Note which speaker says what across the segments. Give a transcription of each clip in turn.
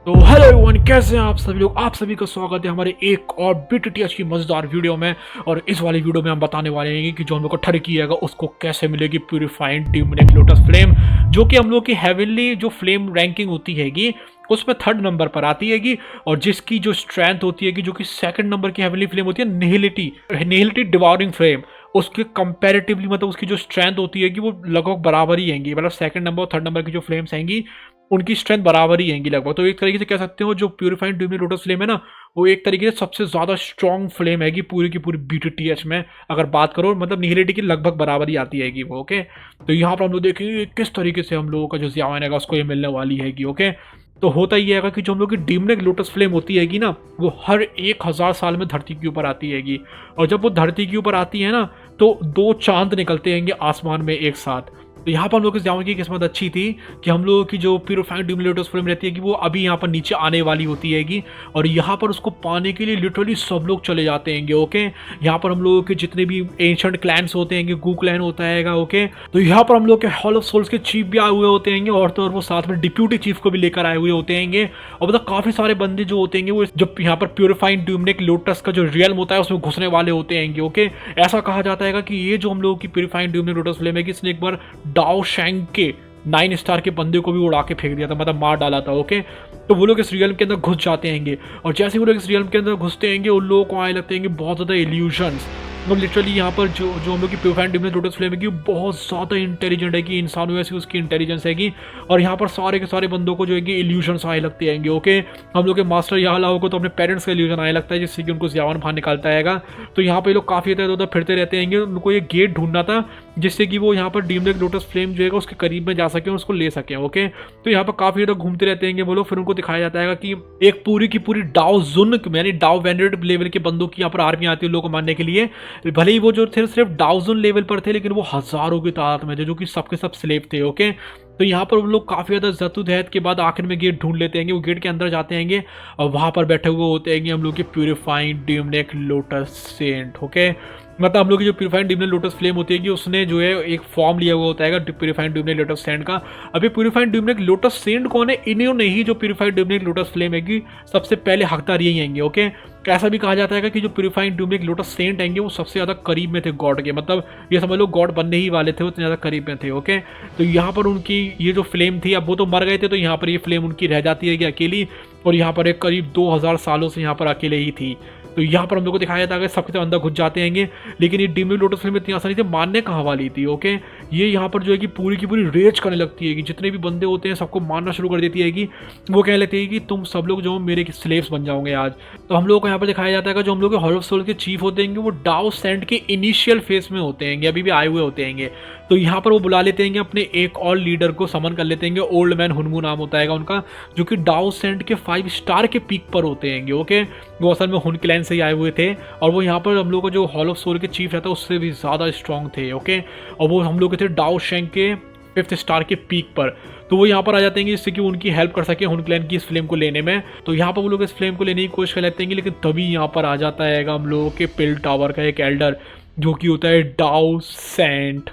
Speaker 1: तो hello everyone, कैसे हैं आप सभी लोग। आप सभी का स्वागत है हमारे एक और बीटीटीएच की मजेदार वीडियो में। और इस वाली वीडियो में हम बताने वाले हैं कि जो हम लोग को ठर किएगा उसको कैसे मिलेगी प्यूरिफाइड डिमोनिक लोटस फ्लेम, जो कि हम लोग की हेवनली जो फ्लेम रैंकिंग होती हैगी उसमें 3rd नंबर पर आती हैगी। और जिसकी जो स्ट्रेंथ होती है जो कि 2nd नंबर की हेवनली फ्लेम होती है निहिलिटी डिवॉरिंग फ्लेम, उसके कंपैरेटिवली मतलब उसकी जो स्ट्रेंथ होती है कि वो लगभग बराबर ही आएंगी। मतलब 2nd नंबर और 3rd नंबर की जो फ्लेम्स आएंगी उनकी स्ट्रेंथ बराबर ही आएंगी लगभग। तो एक तरीके से कह सकते हो जो प्यूरिफाइड डिमोनिक लोटस फ्लेम है ना, वो एक तरीके से सबसे ज़्यादा स्ट्रॉन्ग फ्लेम हैगी पूरी की पूरी बीटीटीएच में। अगर बात करो मतलब निहिलिटी की लगभग बराबर ही आती हैगी वो। ओके, तो यहाँ पर हम लोग देखेंगे किस तरीके से हम लोगों का जो ज़ियावन है उसको ये मिलने वाली हैगी। ओके, तो होता ही है कि जो हम लोग की डिमोनिक लोटस फ्लेम होती हैगी ना, वो हर 1000 साल में धरती के ऊपर आती हैगी। और जब वो धरती के ऊपर आती है ना, तो 2 चांद निकलते हैंगे आसमान में एक साथ। तो यहाँ पर हम लोग के ज़ियावन की किस्मत अच्छी थी कि हम लोगों की जो प्यूरिफाइड डिमोनिक लोटस फ्लेम रहती है कि वो अभी यहाँ पर नीचे आने वाली होती हैगी। और यहाँ पर उसको पाने के लिए लिटरली सब लोग चले जाते हैंगे। ओके, यहाँ पर हम लोगों के जितने भी एंशिएंट क्लैंस होते हैंगे, गू क्लैन होता हैगा। ओके, तो यहाँ पर हम लोग के हॉल ऑफ सोल्स के चीफ भी आए हुए होते हैंगे, और तो और वो साथ में डिप्यूटी चीफ को भी लेकर आए हुए होते हैंगे। और मतलब काफ़ी सारे बंदे जो होते हैं वो जब यहाँ पर प्यूरिफाइड डिमोनिक लोटस का जो रियल्म होता है उसमें घुसने वाले होते हैंगे। ओके, ऐसा कहा जाता है कि ये जो हम लोगों की प्यूरिफाइड डिमोनिक लोटस फ्लेम है कि इसने एक बार डाओ शैंग के 9 स्टार के बंदे को भी उड़ा के फेंक दिया था, मतलब मार डाला था। ओके, तो वो लोग इस रियल्म के अंदर घुस जाते हैंगे। और जैसे वो लोग इस रियल्म के अंदर घुसते हैंगे उन लोगों को आने लगते हैं बहुत ज़्यादा इल्यूशंस। मतलब लिटरली यहाँ पर जो हम लोग की प्यूरिफाइड डिमोनिक लोटस फ्लेम है कि बहुत ज़्यादा इंटेलिजेंट है कि इंसानों ऐसी उसकी इंटेलिजेंस है कि। और यहाँ पर सारे के सारे बंदों को जो है कि इल्यूशंस आने लगते हैं। ओके, हम लोग के मास्टर यहाँ लाओ को तो अपने पेरेंट्स का इल्यूजन आने लगता है जिससे कि उनको ज़ियावन बाहर निकालता है। तो यहाँ पे लोग काफ़ी इधर उधर फिरते रहते हैं। उनको ये गेट ढूंढना था जिससे कि वो यहाँ पर डिमोनिक लोटस फ्लेम जो है उसके करीब में जा सके और उसको ले सकें। ओके, तो यहाँ पर काफ़ी इधर घूमते रहते हैं वो लोग। फिर उनको दिखाया जाता है कि एक पूरी की पूरी डाओ जुन यानी डाओ वेनरेट लेवल के बंदों की यहाँ पर आर्मी आती है लोगों को मारने के लिए। भले ही वो जो थे सिर्फ डाउजन लेवल पर थे, लेकिन वो हजारों की तादाद में थे जो कि सबके सब स्लेव थे। ओके, तो यहाँ पर वो लोग काफ़ी ज़्यादा जद्दोजहद के बाद आखिर में गेट ढूंढ लेते हैं। वो गेट के अंदर जाते हैं और वहाँ पर बैठे हुए होते हैं हम लोग के purified demonic lotus scent. Okay, मतलब हम लोग की जो प्यूरिफाइड डिमोनिक लोटस फ्लेम होती है कि उसने जो है एक फॉर्म लिया हुआ होता है प्यूरिफाइड डिमोनिक लोटस सेंट का। अभी प्यूरिफाइड डिमोनिक लोटस सेंट कौन है? इन्होंने ही जो प्यूरिफाइड डिमोनिक लोटस फ्लेम है कि सबसे पहले हकदार यही आएंगे। ओके, ऐसा भी कहा जाता है कि जो प्यूरिफाइड डिमोनिक लोटस सेंट आएंगे वो सबसे ज़्यादा करीब में थे गॉड के, मतलब ये समझ लो गॉड बनने ही वाले थे, उतने ज़्यादा करीब में थे। ओके, तो यहाँ पर उनकी ये जो फ्लेम थी, अब वो तो मर गए थे तो यहाँ पर ये फ्लेम उनकी रह जाती है कि अकेली। और यहाँ पर एक करीब 2000 सालों से यहाँ पर अकेले ही थी। तो यहाँ पर हम लोग को दिखाया जाता है कि सबके तो अंदर घुस जाते हैं, लेकिन ये डिमोनिक लोटस फ्लेम इतनी आसानी से मारने कहाँ वाली थी। ओके, ये यहाँ पर जो है कि पूरी की पूरी रेज करने लगती है कि जितने भी बंदे होते हैं सबको मारना शुरू कर देती है कि वो कहने लगती है कि तुम सब लोग जो मेरे स्लेव्स बन जाओगे आज। तो हम लोग को यहाँ पर दिखाया जाता है कि जो हम लोग के हॉल ऑफ सोल के चीफ होते हैं वो डाओ सेंट के इनिशियल फेज में होते हैं, अभी भी आए हुए होते हैं। तो यहाँ पर वो बुला लेते हैं अपने एक और लीडर को, समन कर लेते हैं, ओल्ड मैन हुनमू नाम होता है उनका, जो कि डाओ सेंट के 5 स्टार के पीक पर होते हैं। ओके, वो असल में हुन क्लैन से ही आए हुए थे और वो यहाँ पर हम लोग को जो हॉल ऑफ सोल के चीफ रहता है उससे भी ज़्यादा स्ट्रॉन्ग थे। ओके, और वो हम लोग के थे डाओ शेंग के 5th स्टार के पीक पर। तो वो यहाँ पर आ जाते हैं जिससे कि उनकी हेल्प कर सके हुन क्लैन की इस फ्लेम को लेने में। तो यहाँ पर वो लोग इस फ्लेम को लेने की कोशिश कर लेते हैं, लेकिन तभी यहाँ पर आ जाता है हम लोगों के पिल टावर का एक एल्डर जो कि होता है डाओ सेंट,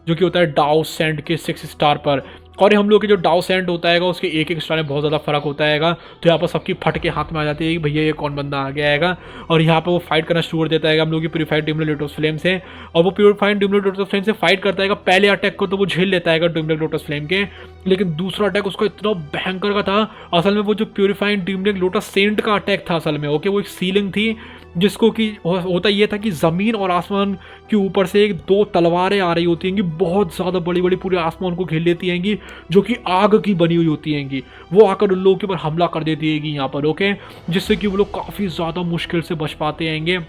Speaker 1: जो कि होता है डाओ सेंट के 6 स्टार पर। और हम लोग के जो डाओ सेंट होता है उसके एक स्टार में बहुत ज़्यादा फर्क होता है। तो यहाँ पर सबकी फट के हाथ में आ जाती है कि भैया ये कौन बंदा आ गया है। और यहाँ पर वो फाइट करना शुरू कर देता है हम लोग की प्यूरिफाइड डिमोनिक लोटस फ्लेम से। और वो प्यूरिफाइड डिमोनिक लोटस फ्लेम से फाइट करता है। पहले अटैक को तो वो झेल लेता है डिमोनिक लोटस फ्लेम के, लेकिन दूसरा अटैक उसका इतना भयंकर का था। असल में वो जो प्यूरिफाइड डिमोनिक लोटस सेंट का अटैक था असल में, ओके, वो एक सीलिंग थी जिसको कि होता ये था कि ज़मीन और आसमान के ऊपर से 2 तलवारें आ रही होती हैं, बहुत ज़्यादा बड़ी बड़ी, पूरे आसमान को घेर लेती हैं जो कि आग की बनी हुई होती हैं। वो आकर उन लोगों के ऊपर हमला कर देती है यहाँ पर। ओके, जिससे कि वो लोग काफ़ी ज़्यादा मुश्किल से बच पाते हैं।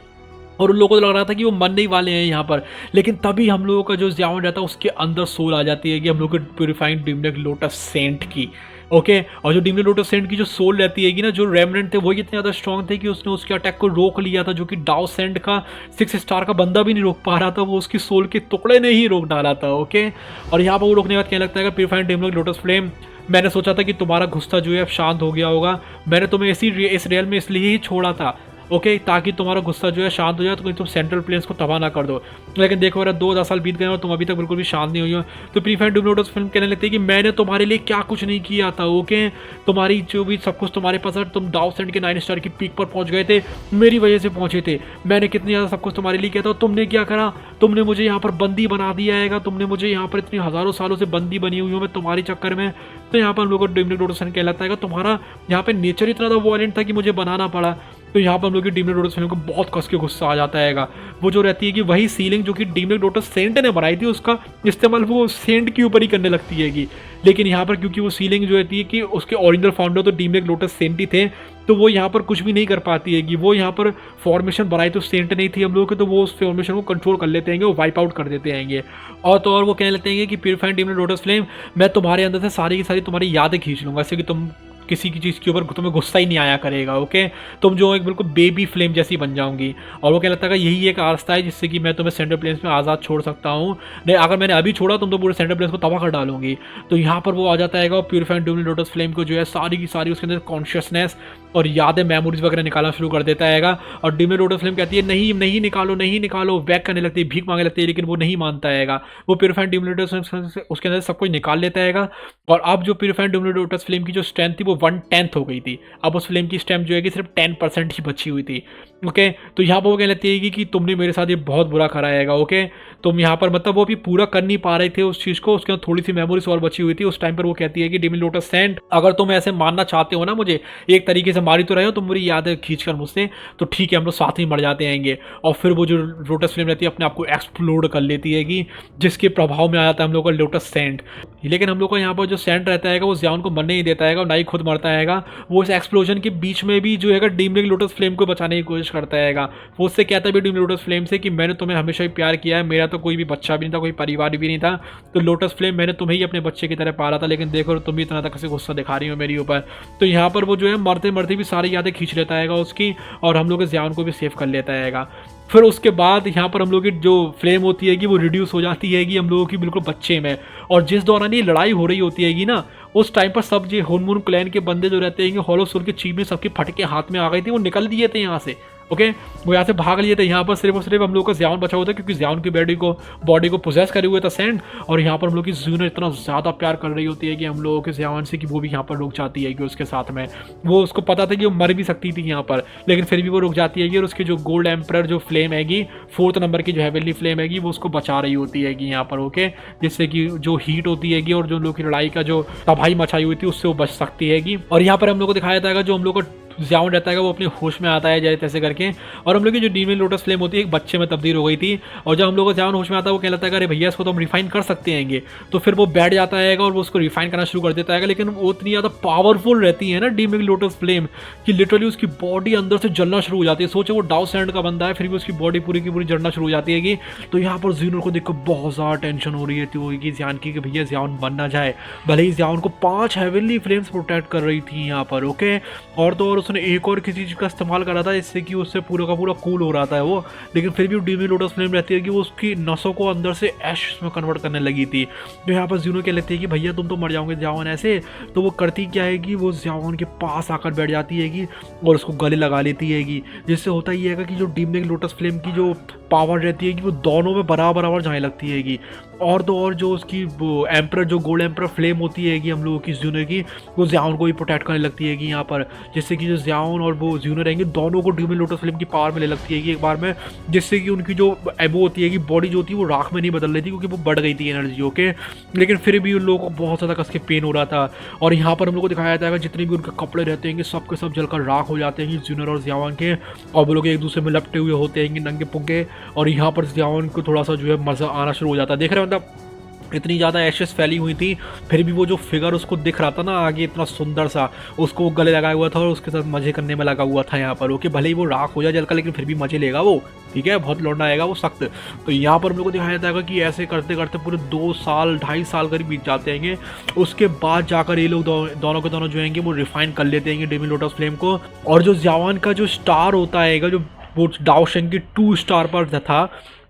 Speaker 1: और उन लोगों को लग रहा था कि वो मरने ही वाले हैं यहाँ पर, लेकिन तभी हम लोगों का जो ज़ियावन रहता है उसके अंदर सोल आ जाती है कि हम लोग के प्यूरिफाइड डिमोनिक लोटस सेंट की। ओके, और जो डिमोनिक लोटस सेंट की जो सोल रहती है ना, जो रेमनेंट थे वही इतने ज़्यादा स्ट्रॉन्ग थे कि उसने उसके अटैक को रोक लिया था, जो कि डाओ सेंट का 6 स्टार का बंदा भी नहीं रोक पा रहा था, वो उसकी सोल के टुकड़े ने ही रोक डाला था। ओके, और यहाँ पर वो रोकने के बाद कहने लगता है कि प्यूरिफाइड डिमोनिक लोटस फ्लेम, मैंने सोचा था कि तुम्हारा गुस्सा जो है अब शांत हो गया होगा। मैंने तुम्हें इस रियल में इसलिए ही छोड़ा था ओके, ताकि तुम्हारा गुस्सा जो है शांत हो जाए, तो कहीं तुम सेंट्रल प्लेन्स को तबाह ना कर दो। लेकिन देखो मेरा 2-10 साल बीत गए और तुम अभी तक बिल्कुल भी शांत नहीं हुई हो। तो प्रीफाइन डूम लोटस फिल्म कहने लगती है कि मैंने तुम्हारे लिए क्या कुछ नहीं किया था। ओके, तुम्हारी जो भी सब कुछ तुम्हारे पास है, तुम डाउ सेंड के 9 स्टार की पीक पर पहुंच गए थे, मेरी वजह से पहुंचे थे। मैंने कितनी ज़्यादा सब कुछ तुम्हारे लिए किया था, तुमने क्या करा? तुमने मुझे यहाँ पर बंदी बना दिया है। तुमने मुझे यहाँ पर इतनी हज़ारों सालों से बंदी बनी हुई हूँ मैं तुम्हारे चक्कर में। तो यहाँ पर हम लोग को डीमनिक लोटस कहलाता है तुम्हारा यहाँ पे नेचर इतना ज़्यादा वॉयलेंट था कि मुझे बनाना पड़ा। तो यहाँ पर हम लोग की डीमनिक लोटस फिल्म को बहुत कस के गुस्सा आ जाता है। वो जो रहती है कि वही सीलिंग जो कि डीमनिक लोटस सेंट ने बनाई थी, उसका इस्तेमाल वो सेंट के ऊपर ही करने लगती है। लेकिन यहाँ पर क्योंकि वो सीलिंग जो रहती है कि उसके ओरिजिनल फाउंडर तो डीमनिक लोटस सेंट ही थे, तो वो यहाँ पर कुछ भी नहीं कर पाती है। वो यहाँ पर फॉर्मेशन बनाई तो सेंट नहीं थी हम लोग के, तो वो उस फॉर्मेशन को कंट्रोल कर लेते हैं, वो वाइप आउट कर देते हैं। और तो और वो कहने लगते हैं कि प्यूरिफाइड डीमनिक लोटस फ्लेम, मैं तुम्हारे अंदर से सारी की सारी तुम्हारी यादें खींच लूँगा, इससे कि तुम किसी की चीज़ के ऊपर तुम्हें गुस्सा ही नहीं आया करेगा। ओके, तुम जो एक बिल्कुल बेबी फ्लेम जैसी बन जाऊंगी। और वो क्या लगता है यही एक रास्ता है जिससे कि मैं तुम्हें सेंट्रल प्लेन्स में आज़ाद छोड़ सकता हूँ। नहीं, अगर मैंने अभी छोड़ा तुम तो पूरे सेंट्रल प्लेन्स को तबाह कर डालूंगी। तो यहाँ पर वो आ जाता है और प्यूरिफाइड डीमनिक लोटस फ्लेम को जो है सारी की सारी उसके अंदर कॉन्शियसनेस और यादें, मेमोरीज वगैरह निकालना शुरू कर देता है। और डीमनिक लोटस फ्लेम कहती है नहीं नहीं निकालो, नहीं निकालो, बैक करने लगती है, भीख मांगने लगती है, लेकिन वो नहीं मानता है। वो प्यूरिफाइड डीमनिक लोटस फ्लेम उसके अंदर सब कुछ निकाल लेता है। और अब जो प्यूरिफाइड डीमनिक लोटस फ्लेम की जो स्ट्रेंथ थी वो 1/10 हो गई थी। अब उस फ्लेम की स्ट्रेंथ जो है कि सिर्फ 10% ही बची हुई थी। ओके, तो यहाँ पर वो कहने लगती है कि तुमने मेरे साथ ये बहुत बुरा करा है। ओके, तुम यहाँ पर मतलब वो अभी पूरा कर नहीं पा रहे थे उस चीज़ को, उसके अंदर थोड़ी सी मेमोरीज और बची हुई थी। उस टाइम पर वो कहती है कि डीमनिक लोटस सेंट, अगर तुम ऐसे मानना चाहते हो ना मुझे, एक तरीके से मारी तो रहे हो तुम मेरी यादें खींच कर मुझसे, तो ठीक है हम लोग साथ ही मर जाते हैं। और फिर वो जो लोटस फ्लेम रहती है अपने आप को एक्सप्लोड कर लेती है, जिसके प्रभाव में आ जाता है हम लोग का लोटस सेंट। लेकिन हम लोग का यहाँ पर जो सेंट रहता है वो ज़ियान को मरने नहीं देता है और ना ही खुद मरता है। वो इस एक्सप्लोजन के बीच में भी जो है डीमनिक लोटस फ्लेम को बचाने की कोशिश करता है। वो उससे कहता है भी डीमनिक लोटस फ्लेम से कि मैंने तुम्हें हमेशा ही प्यार किया है, मेरा तो कोई भी बच्चा भी नहीं था, कोई परिवार भी नहीं था, तो लोटस फ्लेम मैंने तुम्हें ही अपने बच्चे की तरह पाला था, लेकिन देखो तुम भी इतना तक से गुस्सा दिखा रही हो मेरे ऊपर। तो यहाँ पर वो जो है मरते मरते भी सारी यादें खींच लेता है उसकी, और हम लोग ज़ियान को भी सेव कर लेता है। फिर उसके बाद यहाँ पर हम लोग की जो फ्लेम होती है वो रिड्यूस हो जाती है हम लोगों की बिल्कुल बच्चे में। और जिस दौरान ये लड़ाई हो रही होती है ना, उस टाइम पर सब जो हुनमुन क्लैन के बंदे जो रहते हैं हॉलो सोल के चीफ में सबके फटके हाथ में आ गई थी, वो निकल दिए थे यहाँ से। ओके, वो यहाँ से भाग लिए थे। यहाँ पर सिर्फ और सिर्फ हम लोग का ज़ियान बचा हुआ था, क्योंकि ज़ियान की बॉडी को पोजेस करे हुए था सेंट। और यहाँ पर हम लोग की ज़ियान इतना ज़्यादा प्यार कर रही होती है कि हम लोगों के ज़ियान से कि वो भी यहाँ पर रुक जाती है कि उसके साथ में, वो उसको पता था कि वो मर भी सकती थी यहाँ पर, लेकिन फिर भी वो रुक जाती है। और उसकी जो गोल्ड एम्पर जो फ्लेम हैगी, 4th नंबर की जो हेवनली फ्लेम हैगी, वो उसको बचा रही होती है यहाँ पर। ओके, जिससे कि जो हीट होती है और जो लोग की लड़ाई का जो तबाही मचाई हुई थी उससे वो बच सकती है। और यहाँ पर हम लोग को दिखाया जाएगा जो हम लोग को ज़ियान रहता है वो अपने होश में आता है जैसे तैसे करके। और हम लोग की जो डीमनिक लोटस फ्लेम होती है एक बच्चे में तब्दील हो गई थी। और जब हम लोग को ज़ियान होश में आता है वो कहता है अरे भैया इसको तो हम रिफाइन कर सकते हैं। तो फिर वो बैठ जाता है और वो उसको रिफाइन करना शुरू कर देता है। लेकिन वो इतनी ज़्यादा पावरफुल रहती है ना डीमनिक लोटस फ्लेम कि लिटरली उसकी बॉडी अंदर से जलना शुरू हो जाती है। सोचे वो डाउ सैंड का बंदा है, फिर भी उसकी बॉडी पूरी की पूरी जलना शुरू हो जाती है। तो यहाँ पर ज़ीनर को देखकर बहुत ज़्यादा टेंशन हो रही है ज़ियान की कि भैया ज़ियान बन ना जाए। भले ही ज़ियान को 5 हेवनली फ्लेम्स प्रोटेक्ट कर रही थी यहाँ पर। ओके, और तो और उसने एक और किसी चीज़ का इस्तेमाल करा था जिससे कि उससे पूरा का पूरा कूल हो रहा था वो, लेकिन फिर भी डीमनिक लोटस फ्लेम रहती है कि वो उसकी नसों को अंदर से ऐश में कन्वर्ट करने लगी थी। जो यहाँ पर ज़ीनो कह लेती है कि भैया तुम तो मर जाओगे ज़ियान ऐसे। तो वो करती क्या है कि वो ज़ियान के पास आकर बैठ जाती है और उसको गले लगा लेती है जिससे होता ही है कि जो डीमनिक लोटस फ्लेम की जो पावर रहती है कि वो दोनों में बराबर बराबर जाने लगती है। और तो और जो उसकी वो एम्पर जो गोल्ड एम्पर फ्लेम होती है हम लोगों की ज़्यूनर की, वो ज़ियान को भी प्रोटेक्ट करने लगती है यहाँ पर, जिससे कि जो ज़ियान और वो ज़्यूनर रहेंगे दोनों को डीमनिक लोटस फ्लेम की पावर मिलने लगती है एक बार में, जिससे कि उनकी जो एबो होती है कि बॉडी जो होती है वो राख में नहीं बदल रही थी क्योंकि वो बढ़ गई थी एनर्जी। ओके, लेकिन फिर भी उन लोगों को बहुत ज़्यादा कस के पेन हो रहा था। और यहाँ पर हम लोग को दिखाया जाता है जितने भी उनके कपड़े रहते हैं सब के सब जलकर राख हो जाते हैं ज़्यूनर और ज़ियान के, और वो लोग एक दूसरे में लपटे हुए होते हैं नंगे पुंगे। और यहाँ पर ज़ियान को थोड़ा सा जो है मज़ा आना शुरू हो जाता है। देख रहे हो मतलब इतनी ज़्यादा एशेस फैली हुई थी, फिर भी वो जो फिगर उसको दिख रहा था ना आगे इतना सुंदर सा, उसको गले लगाया हुआ था और उसके साथ मज़े करने में लगा हुआ था यहाँ पर। ओके, भले ही वो राख हो जाए जलकर लेकिन फिर भी मज़े लेगा वो, ठीक है, बहुत लौंडा आएगा वो सख्त। तो यहाँ पर हम लोग को दिखाया जाता है कि ऐसे करते करते पूरे 2 साल 2.5 साल करीब बीत जाते हैं। उसके बाद जाकर ये लोग दोनों के दोनों जो हैं वो रिफाइन कर लेते हैं डीमनिक लोटस फ्लेम को। और जो ज़ियान का जो स्टार होता है जो वो डाओ शेंग की 2 स्टार पर था,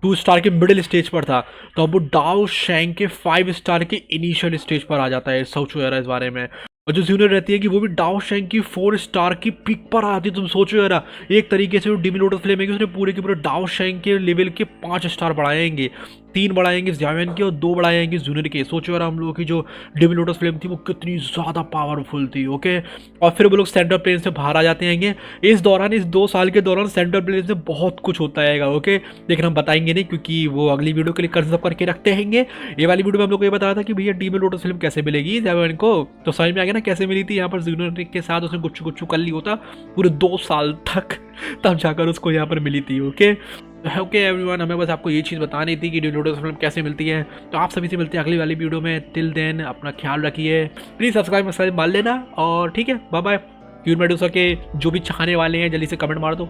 Speaker 1: 2 स्टार के मिडिल स्टेज पर था, तो अब वो डाओ शेंग के 5 स्टार के इनिशियल स्टेज पर आ जाता है। सोचो यार इस बारे में। और जो जूनियर रहती है कि वो भी डाओ शैंग की 4 स्टार की पिक पर आती है। तुम सोचो यार, एक तरीके से जो डिमी लोटस फ्लेम है कि उसने पूरे के पूरे डाओ शैंग के लेवल के 5 स्टार बढ़ाएंगे, 3 बढ़ाएंगे ज़्यावेन के और 2 बढ़ाएंगे जूनियर के। सोचो यार हम लोगों की जो डिमी लोटस फ्लेम थी वो कितनी ज़्यादा पावरफुल थी। ओके, और फिर वो लोग सेंट्रल प्लेन से बाहर आ जाते हैं। इस दौरान, इस 2 साल के दौरान सेंट्रल प्लेन से बहुत कुछ होता है। ओके, लेकिन हम बताएंगे नहीं क्योंकि वो अगली वीडियो के लिए कंजर्व करके रखते हैं। ये वाली वीडियो में हम लोग को ये बताया था कि भैया डिमी लोटस फिल्म कैसे मिलेगी ज़्यावेन को, तो समझ में आ गया ना कैसे मिली थी। यहाँ पर जूनियर के साथ उसने गुच्चू गुच्चू कर ली होता पूरे 2 साल तक, तब जाकर उसको यहाँ पर मिली थी। ओके ओके एवरीवन, हमें बस आपको ये चीज़ बतानी थी कि डिमी लोटस फिल्म कैसे मिलती है। तो आप सभी से मिलते हैं अगली वाली वीडियो में। टिल देन अपना ख्याल रखिए, प्लीज़ सब्सक्राइब मार लेना और ठीक है, बाय बाय। क्यूर मेडूसा के जो भी चाहने वाले हैं जल्दी से कमेंट मार दो।